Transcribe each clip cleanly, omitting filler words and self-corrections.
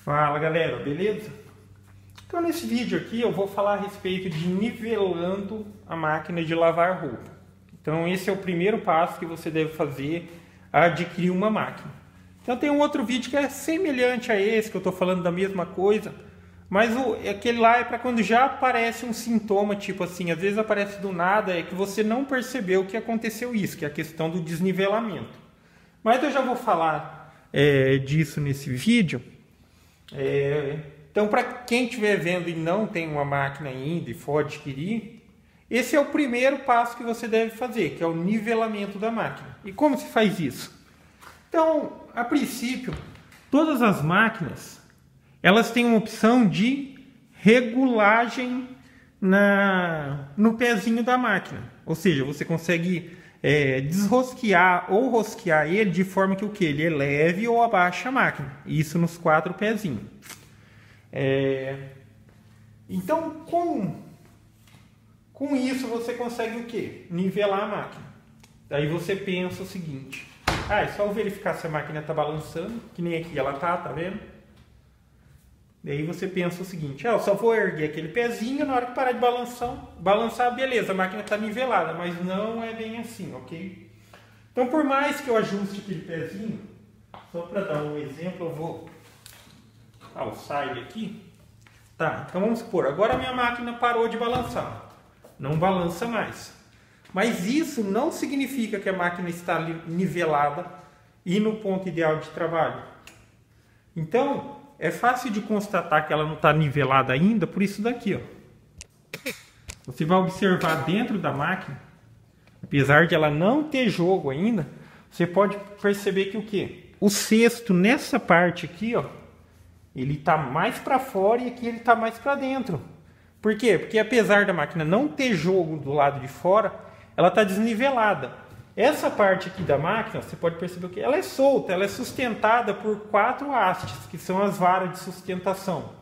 Fala galera, beleza? Então nesse vídeo aqui eu vou falar a respeito de nivelando a máquina de lavar roupa. Então esse é o primeiro passo que você deve fazer a adquirir uma máquina. Então tem um outro vídeo que é semelhante a esse, que eu estou falando da mesma coisa, mas aquele lá é para quando já aparece um sintoma, tipo assim, às vezes aparece do nada, é que você não percebeu que aconteceu isso, que é a questão do desnivelamento. Mas eu já vou falar disso nesse vídeo. Então, para quem estiver vendo e não tem uma máquina ainda e for adquirir, esse é o primeiro passo que você deve fazer, que é o nivelamento da máquina. E como se faz isso? Então, a princípio, todas as máquinas, elas têm uma opção de regulagem no pezinho da máquina. Ou seja, você consegue desrosquear ou rosquear ele de forma que ele eleve ou abaixe a máquina. Isso nos 4 pezinhos. Então, com isso você consegue o quê? Nivelar a máquina. Daí você pensa o seguinte: é só verificar se a máquina está balançando, que nem aqui ela tá vendo? Daí você pensa o seguinte: eu só vou erguer aquele pezinho, na hora que parar de balançar, beleza, a máquina está nivelada, mas não é bem assim, ok? Então, por mais que eu ajuste aquele pezinho, só para dar um exemplo, eu vou alçar ele aqui. Tá, então vamos supor, agora a minha máquina parou de balançar, não balança mais. Mas isso não significa que a máquina está nivelada e no ponto ideal de trabalho. Então, é fácil de constatar que ela não está nivelada ainda por isso daqui, ó. Você vai observar dentro da máquina, apesar de ela não ter jogo ainda, você pode perceber que o cesto nessa parte aqui, ó, ele está mais para fora e aqui ele está mais para dentro. Por quê? Porque apesar da máquina não ter jogo do lado de fora, ela está desnivelada. Essa parte aqui da máquina, você pode perceber que ela é solta, ela é sustentada por 4 hastes, que são as varas de sustentação,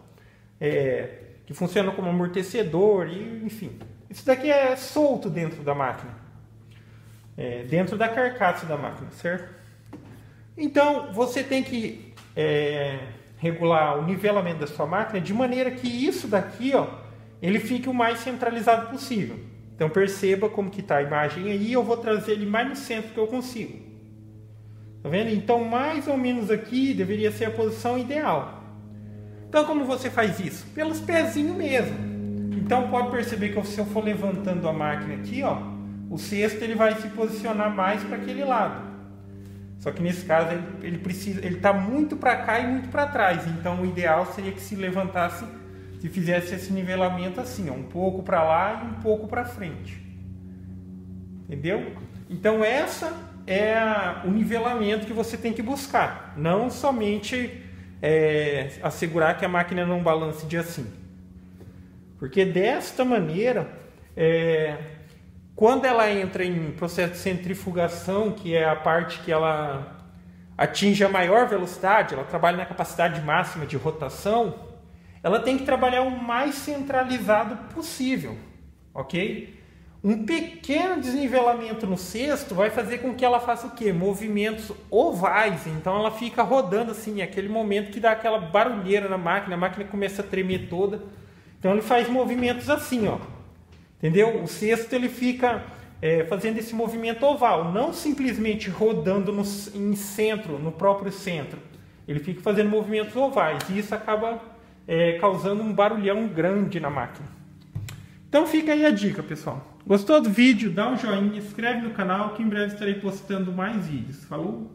que funcionam como amortecedor, e, enfim. Isso daqui é solto dentro da máquina, dentro da carcaça da máquina, certo? Então, você tem que regular o nivelamento da sua máquina de maneira que isso daqui, ó, ele fique o mais centralizado possível. Então perceba como que está a imagem aí, eu vou trazer ele mais no centro que eu consigo. Tá vendo? Então mais ou menos aqui deveria ser a posição ideal. Então como você faz isso? Pelos pezinhos mesmo. Então pode perceber que se eu for levantando a máquina aqui, ó, o cesto ele vai se posicionar mais para aquele lado. Só que nesse caso ele está muito para cá e muito para trás. Então o ideal seria que se levantasse, se fizesse esse nivelamento assim, ó, um pouco para lá e um pouco para frente. Entendeu? Então essa é o nivelamento que você tem que buscar. Não somente assegurar que a máquina não balance de assim. Porque desta maneira, quando ela entra em processo de centrifugação, que é a parte que ela atinge a maior velocidade, ela trabalha na capacidade máxima de rotação, ela tem que trabalhar o mais centralizado possível, ok? Um pequeno desnivelamento no cesto vai fazer com que ela faça o quê? Movimentos ovais, então ela fica rodando assim, aquele momento que dá aquela barulheira na máquina, a máquina começa a tremer toda, então ele faz movimentos assim, ó, entendeu? O cesto ele fica fazendo esse movimento oval, não simplesmente rodando em centro, no próprio centro, ele fica fazendo movimentos ovais e isso acaba causando um barulhão grande na máquina. Então fica aí a dica, pessoal. Gostou do vídeo? Dá um joinha, se inscreve no canal que em breve estarei postando mais vídeos. Falou?